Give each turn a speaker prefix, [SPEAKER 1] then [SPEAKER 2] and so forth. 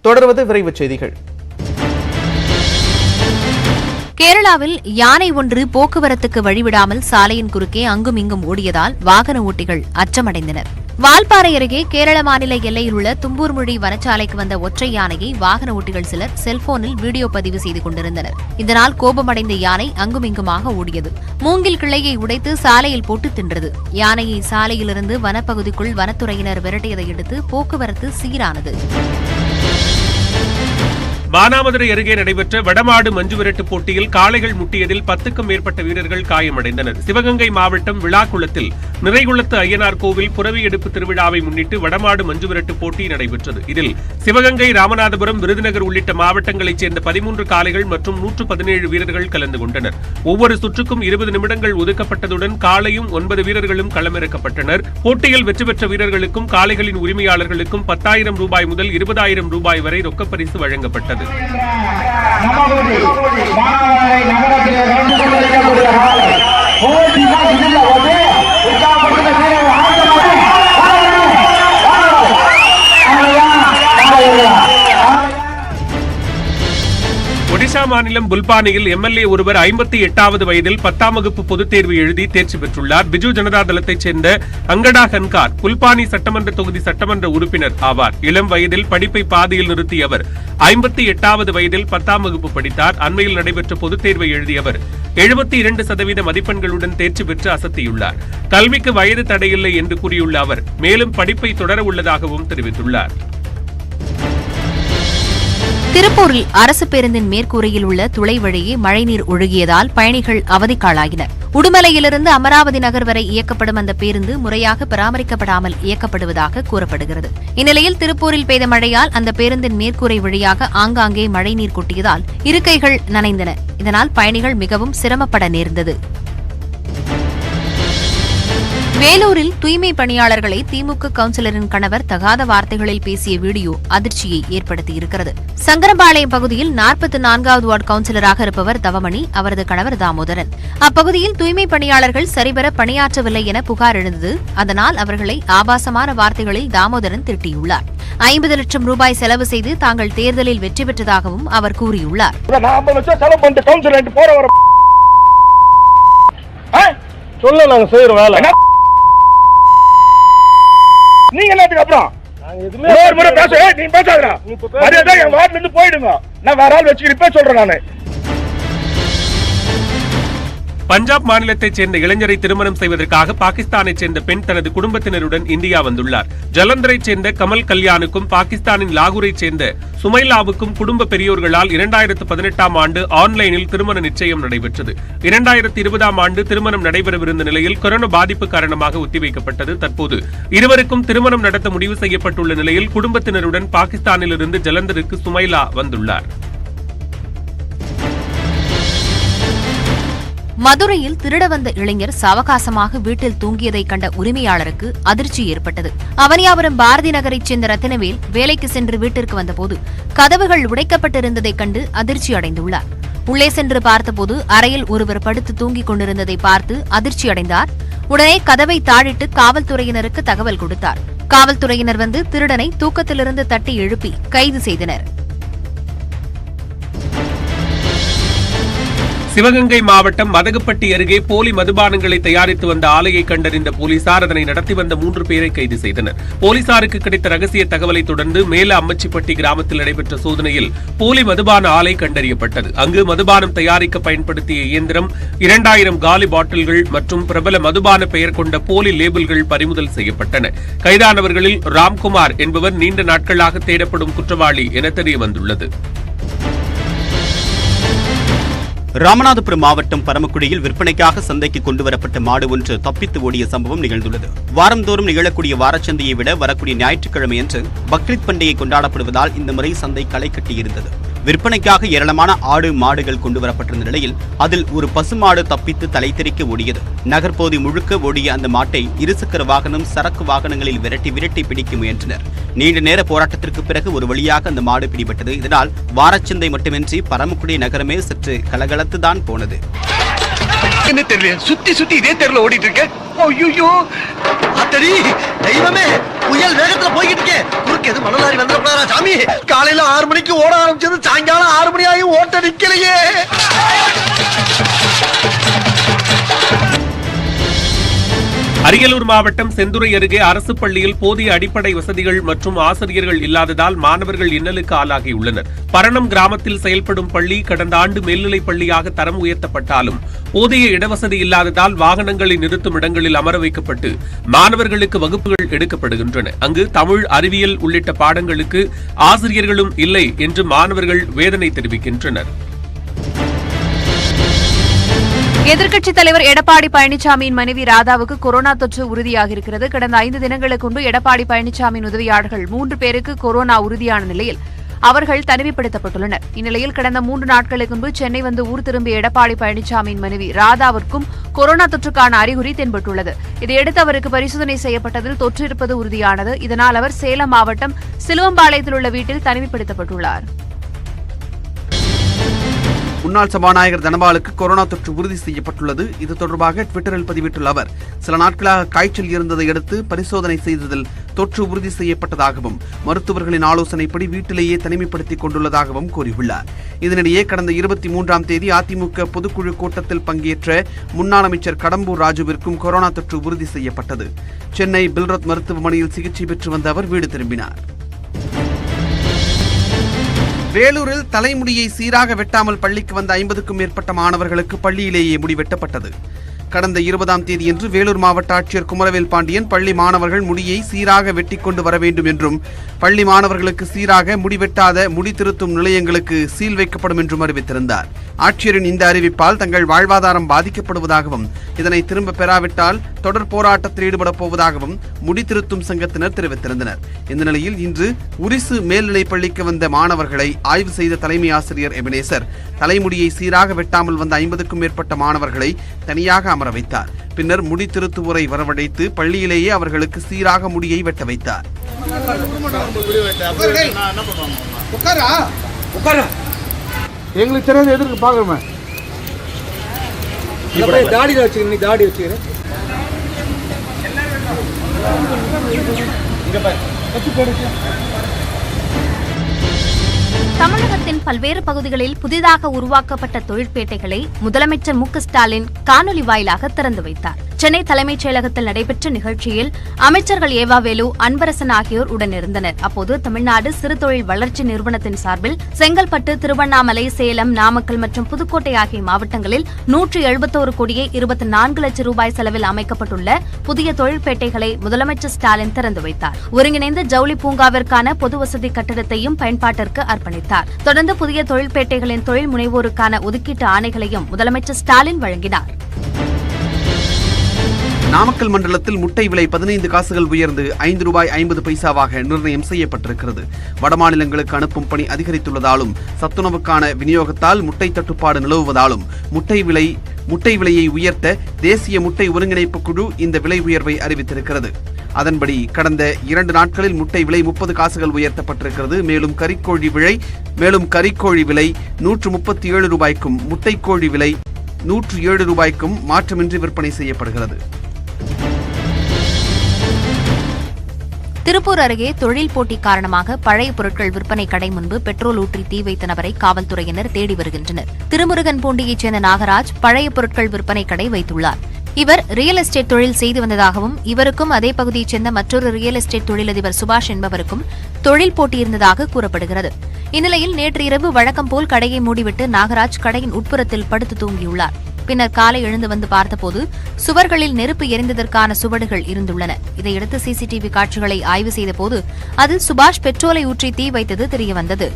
[SPEAKER 1] தொடர்வது விரைவுச் செய்திகள்.
[SPEAKER 2] கேரளாவில் யானை ஒன்று போக்குவரத்துக்கு வழிவிடாமல் சாலையின் குறுக்கே அங்கும் இங்கும் ஓடியதால் வாகன ஓட்டிகள் அச்சமடைந்தனர். வால்பாறை அருகே கேரள மாநில எல்லையில் உள்ள தும்பூர்மொழி வனச்சாலைக்கு வந்த ஒற்றை யானையை வாகன ஓட்டிகள் சிலர் செல்போனில் வீடியோ பதிவு செய்து கொண்டிருந்தனர். இதனால் கோபமடைந்த யானை அங்குமிங்குமாக ஓடியது. மூங்கில் கிளையை உடைத்து சாலையில் போட்டு தின்றது. யானையை சாலையிலிருந்து வனப்பகுதிக்குள் வனத்துறையினர் விரட்டியதையடுத்து போக்குவரத்து சீரானது.
[SPEAKER 3] மானாமதுரை அருகே நடைபெற்ற வடமாடு மஞ்சுவிரட்டு போட்டியில் காளைகள் முட்டியதில் 10க்கும் மேற்பட்ட வீரர்கள் காயமடைந்தனர். சிவகங்கை மாவட்டம் விழாக்குளத்தில் நிறைகுளத்து ஐயனார் கோவில் புரவி எடுப்பு திருவிழாவை முன்னிட்டு வடமாடு மஞ்சுவிரட்டு போட்டி நடைபெற்றது. இதில் சிவகங்கை, ராமநாதபுரம், விருதுநகர் உள்ளிட்ட மாவட்டங்களைச் சேர்ந்த 13 காளைகள் மற்றும் 117 வீரர்கள் கலந்து கொண்டனர். ஒவ்வொரு சுற்றுக்கும் 20 நிமிடங்கள் ஒதுக்கப்பட்டதுடன் காளையும் 9 வீரர்களும் களமிறக்கப்பட்டனர். போட்டியில் வெற்றி பெற்ற வீரர்களுக்கும் காளைகளின் உரிமையாளர்களுக்கும் 10,000 ரூபாய் முதல் 20,000 ரூபாய் வரை ரொக்கப்பரிசு வழங்கப்பட்டது. ஒடிஷா மாநிலம் புல்பானியில் எம்எல்ஏ ஒருவர் 58வது வயதில் 10ஆம் வகுப்பு பொதுத் தேர்வு எழுதி தேர்ச்சி பெற்றுள்ளார். பிஜு ஜனதா தளத்தைச் சேர்ந்த அங்கடா ஹன்கார் புல்பானி சட்டமன்ற தொகுதி சட்டமன்ற உறுப்பினர் ஆவார். இளம் வயதில் படிப்பை பாதியில் நிறுத்திய அவர் 58வது வயதில் 10ஆம் வகுப்பு படித்தார். அண்மையில் நடைபெற்ற பொதுத் தேர்வை எழுதியவர் 72% மதிப்பெண்களுடன் தேர்ச்சி பெற்று அசத்தியுள்ளார். கல்விக்கு வயது தடையில்லை என்று கூறியுள்ள அவர் மேலும் படிப்பை தொடர உள்ளதாகவும் தெரிவித்துள்ளார்.
[SPEAKER 2] திருப்பூரில் அரசு பேருந்தின் மேற்கூரையில் உள்ள துளை வழியே மழைநீர் ஒழுகியதால் பயணிகள் அவதிக்காளாயினர். உடுமலையிலிருந்து அமராவதி நகர் வரை இயக்கப்படும் அந்த பேருந்து முறையாக பராமரிக்கப்படாமல் இயக்கப்படுவதாக கூறப்படுகிறது. இந்நிலையில் திருப்பூரில் பெய்த மழையால் அந்த பேருந்தின் மேற்கூரை வழியாக ஆங்காங்கே மழைநீர் கொட்டியதால் இருக்கைகள் நனைந்தன. இதனால் பயணிகள் மிகவும் சிரமப்பட நேர்ந்தது. வேலூரில் தூய்மை பணியாளர்களை திமுக கவுன்சிலரின் கணவர் தகாத வார்த்தைகளில் பேசிய வீடியோ அதிர்ச்சியை ஏற்படுத்தியிருக்கிறது. சங்கரபாளையம் பகுதியில் 44வது வார்டு கவுன்சிலராக இருப்பவர் தவமணி, அவரது கணவர் தாமோதரன். அப்பகுதியில் தூய்மை பணியாளர்கள் சரிவர பணியாற்றவில்லை என புகார் எழுந்தது. அதனால் அவர்களை ஆபாசமான வார்த்தைகளில் தாமோதரன் திட்டியுள்ளார். 50 லட்சம் ரூபாய் செலவு செய்து தாங்கள் தேர்தலில் வெற்றி பெற்றதாகவும் அவர் கூறியுள்ளார்.
[SPEAKER 4] நீங்க என்னத்துக்கு அப்புறம் ஒரு முறை பேச நீ பேசாதடா, மரியாதை என் வார்டுல இருந்து போயிடுங்க. நான் வேற ஆள் வச்சுக்கிட்டு சொல்றேன். நானு
[SPEAKER 3] பஞ்சாப் மாநிலத்தைச் சேர்ந்த இளைஞரை திருமணம் செய்வதற்காக பாகிஸ்தானைச் சேர்ந்த பெண் தனது குடும்பத்தினருடன் இந்தியா வந்துள்ளார். ஜலந்தரைச் சேர்ந்த கமல் கல்யாணுக்கும் பாகிஸ்தானின் லாகூரைச் சேர்ந்த சுமைலாவுக்கும் குடும்ப பெரியோர்களால் 2018ஆம் ஆண்டு ஆன்லைனில் திருமண நிச்சயம் நடைபெற்றது. 2020ஆம் ஆண்டு திருமணம் நடைபெறவிருந்த நிலையில் கொரோனா பாதிப்பு காரணமாக ஒத்திவைக்கப்பட்டது. தற்போது இருவருக்கும் திருமணம் நடத்த முடிவு செய்யப்பட்டுள்ள நிலையில் குடும்பத்தினருடன் பாகிஸ்தானிலிருந்து ஜலந்தருக்கு சுமைலா வந்துள்ளார்.
[SPEAKER 2] மதுரையில் திருட வந்த இளைஞர் சாவகாசமாக வீட்டில் தூங்கியதை கண்ட உரிமையாளருக்கு அதிர்ச்சி ஏற்பட்டது. அவனியாபுரம் பாரதி நகரைச் சேர்ந்த ரத்தினவேல் வேலைக்கு சென்று வீட்டிற்கு வந்தபோது கதவுகள் உடைக்கப்பட்டிருந்ததைக் கண்டு அதிர்ச்சி அடைந்துள்ளார். உள்ளே சென்று பார்த்தபோது அறையில் ஒருவர் படுத்து தூங்கிக் கொண்டிருந்ததை பார்த்து அதிர்ச்சி அடைந்தார். உடனே கதவை தாழிட்டு காவல்துறையினருக்கு தகவல் கொடுத்தார். காவல்துறையினர் வந்து திருடனை தூக்கத்திலிருந்து தட்டி எழுப்பி கைது செய்தனர்.
[SPEAKER 3] சிவகங்கை மாவட்டம் மதகுப்பட்டி அருகே போலி மதுபானங்களை தயாரித்து வந்த ஆலையை கண்டறிந்த போலீசார் அதனை நடத்தி வந்த 3 பேரை கைது செய்தனர். போலீசாருக்கு கிடைத்த ரகசிய தகவலை தொடர்ந்து மேல அம்மச்சிப்பட்டி கிராமத்தில் நடைபெற்ற சோதனையில் போலி மதுபான ஆலை கண்டறியப்பட்டது. அங்கு மதுபானம் தயாரிக்க பயன்படுத்திய இயந்திரம், 2000 காலி பாட்டில்கள் மற்றும் பிரபல மதுபான பெயர் கொண்ட போலி லேபிள்கள் பறிமுதல் செய்யப்பட்டன. கைதானவர்களில் ராம்குமார் என்பவர் நீண்ட நாட்களாக தேடப்படும் குற்றவாளி என தெரியவந்துள்ளது.
[SPEAKER 5] ராமநாதபுரம் மாவட்டம் பரமக்குடியில் விற்பனைக்காக சந்தைக்கு கொண்டுவரப்பட்ட மாடு ஒன்று தப்பித்து ஓடிய சம்பவம் நிகழ்ந்துள்ளது. வாரந்தோறும் நிகழக்கூடிய வாரச்சந்தையை விட வரக்கூடிய ஞாயிற்றுக்கிழமையன்று பக்ரீத் பண்டிகை கொண்டாடப்படுவதால் இந்த முறை சந்தை களை கட்டியிருந்தது. விற்பனைக்காக ஏராளமான ஆடு மாடுகள் கொண்டுவரப்பட்டிருந்த நிலையில் அதில் ஒரு பசுமாடு தப்பித்து தலை தெறிக்க ஓடியது. நகர்பகுதி முழுக்க ஓடிய அந்த மாட்டை இருசக்கர வாகனம், சரக்கு வாகனங்களில் விரட்டி பிடிக்க முயன்றனர். நீண்ட நேர போராட்டத்திற்கு பிறகு ஒரு வழியாக அந்த மாடு பிடிபட்டது. இதனால் வாரச்சந்தை மட்டுமின்றி பரமக்குடி நகரமே சற்று கலகலத்துதான் போனது.
[SPEAKER 4] என்ன தெரியல, சுத்தி சுத்தி இதே தெருல ஓடிட்டு இருக்க. ஐயோ அத்தடி தெய்வமே, புயல் வேகத்துல போய்கிட்டு இருக்கே, குறுக்க
[SPEAKER 1] வண்டிக்கு எது மணலாரி வந்துடப்படாதா சாமி? காலையில 6 மணிக்கு ஓட ஆரம்பிச்சது சாயங்காலம் 6 மணி ஆகி ஓட்ட நிக்கலையே.
[SPEAKER 3] அரியலூர் மாவட்டம் செந்துறை அருகே அரசு பள்ளியில் போதிய அடிப்படை வசதிகள் மற்றும் ஆசிரியர்கள் இல்லாததால் மாணவர்கள் இன்னலுக்கு ஆளாகியுள்ளனர். பரணம் கிராமத்தில் செயல்படும் பள்ளி கடந்த ஆண்டு மேல்நிலைப் பள்ளியாக தரம் உயர்த்தப்பட்டாலும் போதிய இடவசதி இல்லாததால் வாகனங்களை நிறுத்தும் இடங்களில் அமர வைக்கப்பட்டு மாணவர்களுக்கு வகுப்புகள் எடுக்கப்படுகின்றன. அங்கு தமிழ், அறிவியல் உள்ளிட்ட பாடங்களுக்கு ஆசிரியர்களும் இல்லை என்று மாணவர்கள் வேதனை தெரிவிக்கின்றனர்.
[SPEAKER 2] எதிர்க்கட்சித் தலைவர் எடப்பாடி பழனிசாமியின் மனைவி ராதாவுக்கு கொரோனா தொற்று உறுதியாகியிருக்கிறது. கடந்த 5 தினங்களுக்கு முன்பு எடப்பாடி பழனிசாமியின் உதவியாளர்கள் 3 பேருக்கு கொரோனா உறுதியான நிலையில் அவர்கள் தனிமைப்படுத்தப்பட்டுள்ளனர். இந்நிலையில் கடந்த 3 நாட்களுக்கு முன்பு சென்னை வந்து ஊர் திரும்பிய எடப்பாடி பழனிசாமியின் மனைவி ராதாவிற்கும் கொரோனா தொற்றுக்கான அறிகுறி தென்பட்டுள்ளது. இதையடுத்து அவருக்கு பரிசோதனை செய்யப்பட்டதில் தொற்று இருப்பது உறுதியானது. இதனால் அவர் சேலம் மாவட்டம் சிலுவம்பாளையத்தில் உள்ள வீட்டில் தனிமைப்படுத்தப்பட்டுள்ளார்.
[SPEAKER 6] முன்னாள் சபாநாயகர் தனபாலுக்கு கொரோனா தொற்று உறுதி செய்யப்பட்டுள்ளது. இது தொடர்பாக ட்விட்டரில் பதிவிட்டுள்ள அவர், சில நாட்களாக காய்ச்சல் இருந்ததை அடுத்து பரிசோதனை செய்ததில் தொற்று உறுதி செய்யப்பட்டதாகவும் மருத்துவர்களின் ஆலோசனைப்படி வீட்டிலேயே தனிமைப்படுத்திக் கொண்டுள்ளதாகவும் கூறியுள்ளார். இதனிடையே கடந்த 23ஆம் தேதி அதிமுக பொதுக்குழு கூட்டத்தில் பங்கேற்ற முன்னாள் அமைச்சர் கடம்பூர் ராஜுவிற்கும் கொரோனா தொற்று உறுதி செய்யப்பட்டது. சென்னை பில்ரத் மருத்துவமனையில் சிகிச்சை பெற்று வந்த அவர் வீடு திரும்பினார். வேலூரில் தலைமுடியை சீராக வெட்டாமல் பள்ளிக்கு வந்த 50க்கும் மேற்பட்ட மாணவர்களுக்கு பள்ளியிலேயே முடி வெட்டப்பட்டது. கடந்த 20ஆம் தேதியன்று வேலூர் மாவட்ட ஆட்சியர் குமரவேல் பாண்டியன் பள்ளி மாணவர்கள் முடியை சீராக வெட்டிக் கொண்டு வர வேண்டும் என்றும் பள்ளி மாணவர்களுக்கு சீராக முடி வெட்டாத முடி திருத்தும் நிலையங்களுக்கு சீல் வைக்கப்படும் என்றும் அறிவித்திருந்தார். ஆட்சியரின் இந்த அறிவிப்பால் தங்கள் வாழ்வாதாரம் பாதிக்கப்படுவதாகவும் இதனை திரும்ப பெறாவிட்டால் தொடர் போராட்டத்தில் ஈடுபடப் போவதாகவும் முடி திருத்தும் சங்கத்தினர் தெரிவித்திருந்தனர். இந்த நிலையில் இன்று உரிசு மேல்நிலைப் பள்ளிக்கு வந்த மாணவர்களை ஆய்வு செய்த தலைமை ஆசிரியர் எபினேசர் தலைமுடியை சீராக வெட்டாமல் வந்த 50க்கும் மேற்பட்ட மாணவர்களை தனியாக அமர வைத்தார். பின்னர் முடி திருத்துவோரை வரவழைத்து பள்ளியிலேயே அவர்களுக்கு சீராக முடியை வெட்ட வைத்தார்.
[SPEAKER 4] எங்களுக்கு தெரியாத எதுக்கு பாக்குறோமே தாடி வச்சுக்கிறேன், தாடி வச்சுக்கிறேன்.
[SPEAKER 2] தமிழகத்தின் பல்வேறு பகுதிகளில் புதிதாக உருவாக்கப்பட்ட தொழிற்பேட்டைகளை முதலமைச்சர் மு.க.ஸ்டாலின் காணொலி வாயிலாக திறந்து வைத்தார். சென்னை தலைமைச் செயலகத்தில் நடைபெற்ற நிகழ்ச்சியில் அமைச்சர்கள் ஏவாவேலு, அன்பரசன் ஆகியோர் உடனிருந்தனர். அப்போது தமிழ்நாடு சிறு தொழில் வளர்ச்சி நிறுவனத்தின் சார்பில் செங்கல்பட்டு, திருவண்ணாமலை, சேலம், நாமக்கல் மற்றும் புதுக்கோட்டை ஆகிய மாவட்டங்களில் 171 கோடியே 24 லட்சம் ரூபாய் செலவில் அமைக்கப்பட்டுள்ள புதிய தொழிற்பேட்டைகளை முதலமைச்சர் ஸ்டாலின் திறந்து வைத்தார். ஒருங்கிணைந்த ஜவுளி பூங்காவிற்கான பொது வசதி கட்டடத்தையும் பயன்பாட்டிற்கு அர்ப்பணித்தார். தொடர்ந்து புதிய தொழிற்பேட்டைகளின் தொழில் முனைவோருக்கான ஒதுக்கீட்டு ஆணைகளையும் முதலமைச்சர் ஸ்டாலின் வழங்கினார்.
[SPEAKER 6] நாமக்கல் மண்டலத்தில் முட்டை விலை 15 காசுகள் உயர்ந்து ₹5.50 நிர்ணயம் செய்யப்பட்டிருக்கிறது. வடமாநிலங்களுக்கு அனுப்பும் பணி அதிகரித்துள்ளதாலும் சத்துணவுக்கான விநியோகத்தால் முட்டை தட்டுப்பாடு நிலவுவதாலும் முட்டை விலையை உயர்த்த தேசிய முட்டை ஒருங்கிணைப்பு குழு இந்த விலை உயர்வை அறிவித்திருக்கிறது. அதன்படி கடந்த 2 நாட்களில் முட்டை விலை 30 காசுகள் உயர்த்தப்பட்டிருக்கிறது. மேலும் கறிக்கோழி விலை ₹137க்கும் முட்டைக்கோழி விலை ₹107க்கும் மாற்றமின்றி விற்பனை செய்யப்படுகிறது.
[SPEAKER 2] திருப்பூர் அருகே தொழில் போட்டி காரணமாக பழைய பொருட்கள் விற்பனை கடை முன்பு பெட்ரோல் ஊற்றி தீ வைத்த நபரை காவல்துறையினர் தேடி வருகின்றனர். திருமுருகன்பூண்டியைச் சேர்ந்த நாகராஜ் பழைய பொருட்கள் விற்பனை கடை வைத்துள்ளார். இவர் ரியல் எஸ்டேட் தொழில் செய்து வந்ததாகவும் இவருக்கும் அதே பகுதியைச் சேர்ந்த மற்றொரு ரியல் எஸ்டேட் தொழிலதிபர் சுபாஷ் என்பவருக்கும் தொழில் போட்டி இருந்ததாக கூறப்படுகிறது. இந்நிலையில் நேற்று இரவு வழக்கம் போல் கடையை மூடிவிட்டு நாகராஜ் கடையின் உட்புறத்தில் படுத்து தூங்கியுள்ளார். பின்னர் காலை எழுந்து வந்து பார்த்தபோது சுவர்களில் நெருப்பு எரிந்ததற்கான சுவடுகள் இருந்துள்ளன. இதையடுத்து சிசிடிவி காட்சிகளை ஆய்வு செய்தபோது அதில் சுபாஷ் பெட்ரோலை ஊற்றி தீ வைத்தது தெரியவந்தது.